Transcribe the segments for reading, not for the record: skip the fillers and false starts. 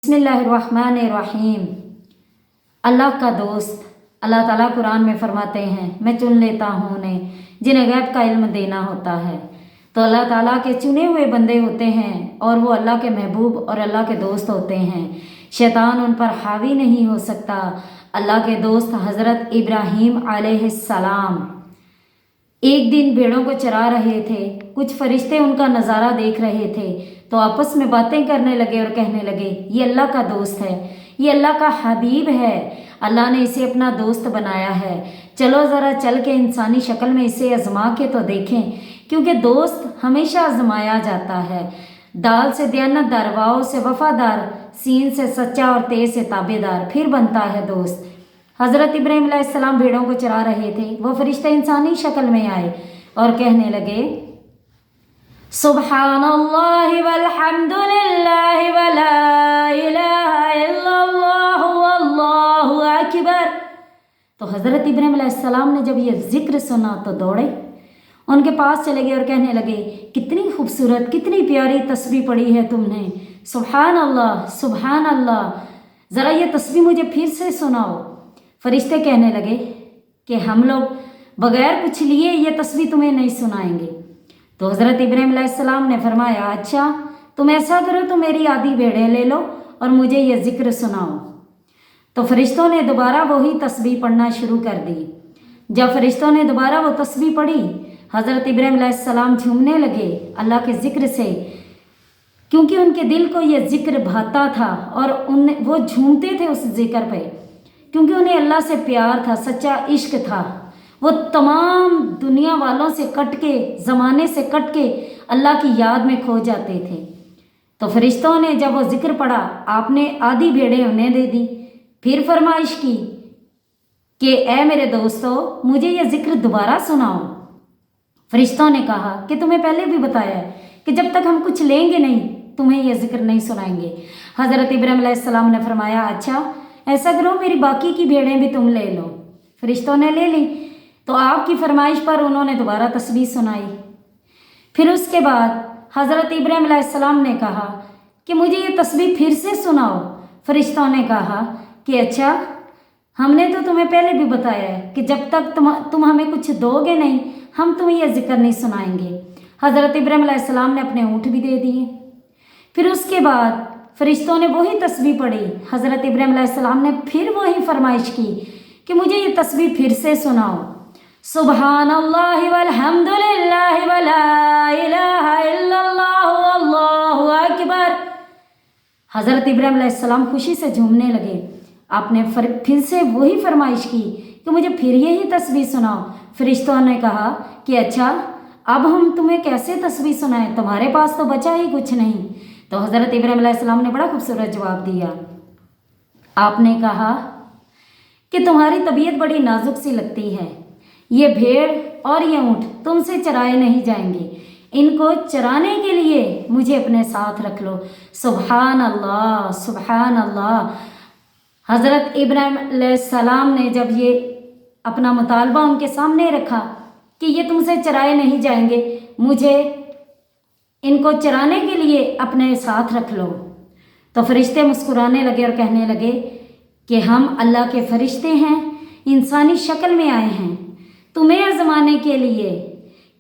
बिस्मिल्लाहिर्रहमानिर्रहीम। अल्लाह का दोस्त अल्लाह ताला कुरान में फरमाते हैं, मैं चुन लेता हूँ उन्हें जिन्हें गैब का इल्म देना होता है। तो अल्लाह ताला के चुने हुए बंदे होते हैं और वो अल्लाह के महबूब और अल्लाह के दोस्त होते हैं। शैतान उन पर हावी नहीं हो सकता। अल्लाह के दोस्त हज़रत इब्राहीम अलैहिस्सलाम एक दिन भेड़ों को चरा रहे थे। कुछ फरिश्ते उनका नज़ारा देख रहे थे तो आपस में बातें करने लगे और कहने लगे, ये अल्लाह का दोस्त है, ये अल्लाह का हबीब है, अल्लाह ने इसे अपना दोस्त बनाया है। चलो ज़रा चल के इंसानी शक्ल में इसे आजमा के तो देखें, क्योंकि दोस्त हमेशा आजमाया जाता है। दाल से दयानतदार, वाव से वफादार, सीन से सच्चा और तेज से ताबेदार, फिर बनता है दोस्त। हज़रत इब्राहीम अलैहिस्सलाम भेड़ों को चरा रहे थे। वो फरिश्ते इंसानी शक्ल में आए और कहने लगे, सुब्हानल्लाहि वल्हम्दुलिल्लाहि वला इलाहा इल्लल्लाह वल्लाहु अकबर। तो हज़रत इब्राहीम अलैहिस्सलाम ने जब ये जिक्र सुना तो दौड़े, उनके पास चले गए और कहने लगे, कितनी खूबसूरत, कितनी प्यारी तस्बीह पढ़ी है तुमने, सुब्हान अल्लाह सुब्हान अल्लाह, ज़रा ये तस्बीह मुझे फिर से सुनाओ। फरिश्ते कहने लगे कि हम लोग बगैर कुछ लिए ये तस्बीह तुम्हें नहीं सुनाएंगे। तो हज़रत इब्राहीम अलैहिस्सलाम ने फरमाया, अच्छा तुम ऐसा करो, तो मेरी आधी भेड़ें ले लो और मुझे ये ज़िक्र सुनाओ। तो फरिश्तों ने दोबारा वही तस्बीह पढ़ना शुरू कर दी। जब फरिश्तों ने दोबारा वो तस्बीह पढ़ी, हज़रत इब्राहीम अलैहिस्सलाम झूमने लगे अल्लाह के ज़िक्र से, क्योंकि उनके दिल को ये ज़िक्र भाता था और वो झूमते थे उस ज़िक्र पे, क्योंकि उन्हें अल्लाह से प्यार था, सच्चा इश्क था। वो तमाम दुनिया वालों से कट के, ज़माने से कट के अल्लाह की याद में खो जाते थे। तो फरिश्तों ने जब वो ज़िक्र पढ़ा, आपने आधी भेड़ें उन्हें दे दी। फिर फरमाइश की कि ए मेरे दोस्तों, मुझे ये ज़िक्र दोबारा सुनाओ। फरिश्तों ने कहा कि तुम्हें पहले भी बताया है कि जब तक हम कुछ लेंगे नहीं तुम्हें यह ज़िक्र नहीं सुनाएंगे। हज़रत इब्राहीम अलैहिस्सलाम ने फरमाया, अच्छा ऐसा करो, मेरी बाकी की भेड़ें भी तुम ले लो। फरिश्तों ने ले ली। तो आपकी फरमाइश पर उन्होंने दोबारा तस्बीह सुनाई। फिर उसके बाद हज़रत इब्राहीम अलैहिस्सलाम ने कहा कि मुझे ये तस्बीह फिर से सुनाओ। फरिश्तों ने कहा कि अच्छा, हमने तो तुम्हें पहले भी बताया है कि जब तक तुम हमें कुछ दोगे नहीं हम तुम्हें यह जिक्र नहीं सुनाएंगे। हज़रत इब्राहीम अलैहिस्सलाम ने अपने ऊँट भी दे दिए। फिर उसके बाद फरिश्तों ने वही तस्बीह पढ़ी। हज़रत इब्राहीम अलैहिस्सलाम ने फिर वही फरमाइश की कि मुझे ये तस्बीह फिर से सुनाओ, सुब्हानल्लाहि वल्हम्दुलिल्लाहि वला इलाहा इल्लल्लाह वल्लाहु अकबर। हज़रत इब्राहीम अलैहिस्सलाम खुशी से झूमने लगे। आपने फिर से वही फरमाइश की कि मुझे फिर यही तस्बीह सुनाओ। फरिश्तों ने कहा कि अच्छा, अब हम तुम्हें कैसे तस्बीह सुनाएं, तुम्हारे पास तो बचा ही कुछ नहीं। तो हज़रत इब्राहीम अलैहिस्सलाम ने बड़ा खूबसूरत जवाब दिया। आपने कहा कि तुम्हारी तबीयत बड़ी नाजुक सी लगती है, ये भेड़ और ये ऊँट तुमसे चराए नहीं जाएंगे, इनको चराने के लिए मुझे अपने साथ रख लो। सुब्हान अल्लाह सुब्हान अल्लाह। हज़रत इब्राहीम अलैहिस्सलाम ने जब ये अपना मुतालबा उनके सामने रखा कि ये तुमसे चराए नहीं जाएंगे, मुझे इनको चराने के लिए अपने साथ रख लो, तो फरिश्ते मुस्कुराने लगे और कहने लगे कि हम अल्लाह के फरिश्ते हैं, इंसानी शक्ल में आए हैं तुम्हें आजमाने के लिए,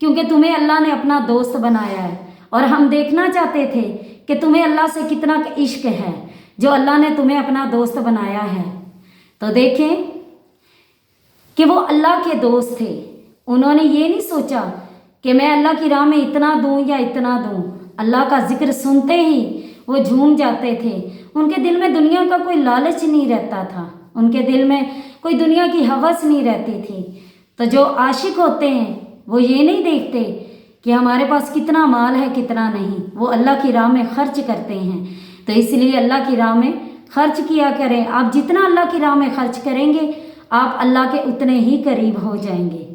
क्योंकि तुम्हें अल्लाह ने अपना दोस्त बनाया है और हम देखना चाहते थे कि तुम्हें अल्लाह से कितना इश्क है जो अल्लाह ने तुम्हें अपना दोस्त बनाया है। तो देखें कि वो अल्लाह के दोस्त थे। उन्होंने ये नहीं सोचा कि मैं अल्लाह की राह में इतना दूं या इतना दूं। अल्लाह का जिक्र सुनते ही वो झूम जाते थे। उनके दिल में दुनिया का कोई लालच नहीं रहता था, उनके दिल में कोई दुनिया की हवस नहीं रहती थी। तो जो आशिक होते हैं वो ये नहीं देखते कि हमारे पास कितना माल है कितना नहीं, वो अल्लाह की राह में खर्च करते हैं। तो इसलिए अल्लाह की राह में खर्च किया करें। आप जितना अल्लाह की राह में खर्च करेंगे आप अल्लाह के उतने ही करीब हो जाएंगे।